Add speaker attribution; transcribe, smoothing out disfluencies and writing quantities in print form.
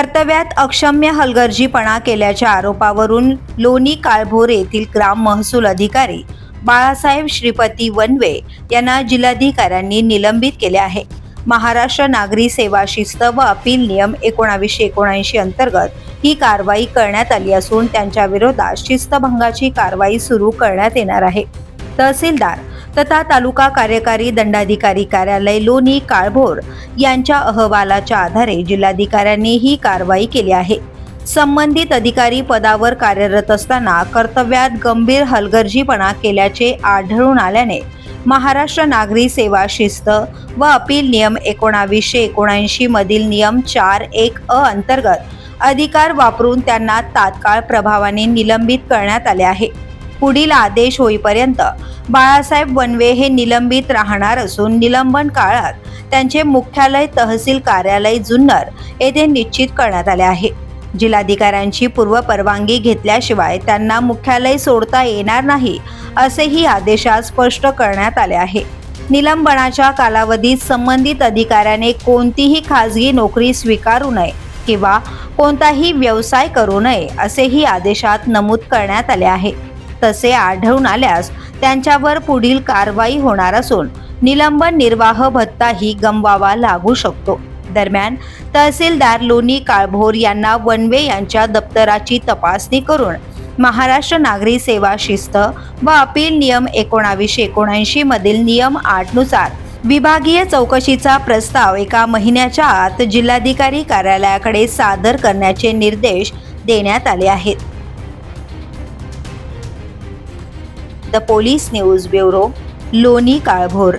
Speaker 1: कर्तव्यात अक्षम्य हलगर्जीपणा केल्याच्या आरोपावरून लोणी काळभोर येथील ग्राम महसूल अधिकारी बाळासाहेब श्रीपती वनवे यांना जिल्हाधिकाऱ्यांनी निलंबित केले आहे। महाराष्ट्र नागरी सेवा शिस्त व अपील नियम 1979 अंतर्गत ही कारवाई करण्यात आली असून त्यांच्या विरोधात शिस्तभंगाची कारवाई सुरू करण्यात येणार आहे। तहसीलदार तथा तालुका कार्यकारी दंडाधिकारी कार्यालय लोणी काळभोर यांच्या अहवालाच्या आधारे जिल्हाधिकाऱ्यांनी ही कारवाई केली आहे। संबंधित अधिकारी पदावर कार्यरत असताना कर्तव्यात गंभीर हलगर्जीपणा केल्याचे आढळून आल्याने महाराष्ट्र नागरी सेवा शिस्त व अपील नियम 1979 मधील नियम 4(1)(अ) अंतर्गत अधिकार वापरून त्यांना तात्काळ प्रभावाने निलंबित करण्यात आले आहे। पुढील आदेश होईपर्यंत बाळासाहेब वनवे हे निलंबित राहणार असून निलंबन काळात त्यांचे मुख्यालय तहसील कार्यालय जुन्नर येथे निश्चित करण्यात आले आहे। जिल्हाधिकाऱ्यांची पूर्व परवानगी घेतल्याशिवाय त्यांना मुख्यालय सोडता येणार नाही असेही आदेशात स्पष्ट करण्यात आले आहे। निलंबनाच्या कालावधीत संबंधित अधिकाऱ्याने कोणतीही खाजगी नोकरी स्वीकारू नये किंवा कोणताही व्यवसाय करू नये असेही आदेशात नमूद करण्यात आले आहे। तसे आढळून आल्यास त्यांच्यावर पुढील कारवाई होणार असून निलंबन निर्वाह भत्ताही गमवावा लागू शकतो। दरम्यान तहसीलदार लोणी काळभोर यांना वनवे यांच्या दप्तराची तपासणी करून महाराष्ट्र नागरी सेवा शिस्त व अपील नियम 1979 मधील नियम 8 नुसार विभागीय चौकशीचा प्रस्ताव 1 महिन्याच्या आत जिल्हाधिकारी कार्यालयाकडे सादर करण्याचे निर्देश देण्यात आले आहेत। The police news bureau, Loni Kalbhor.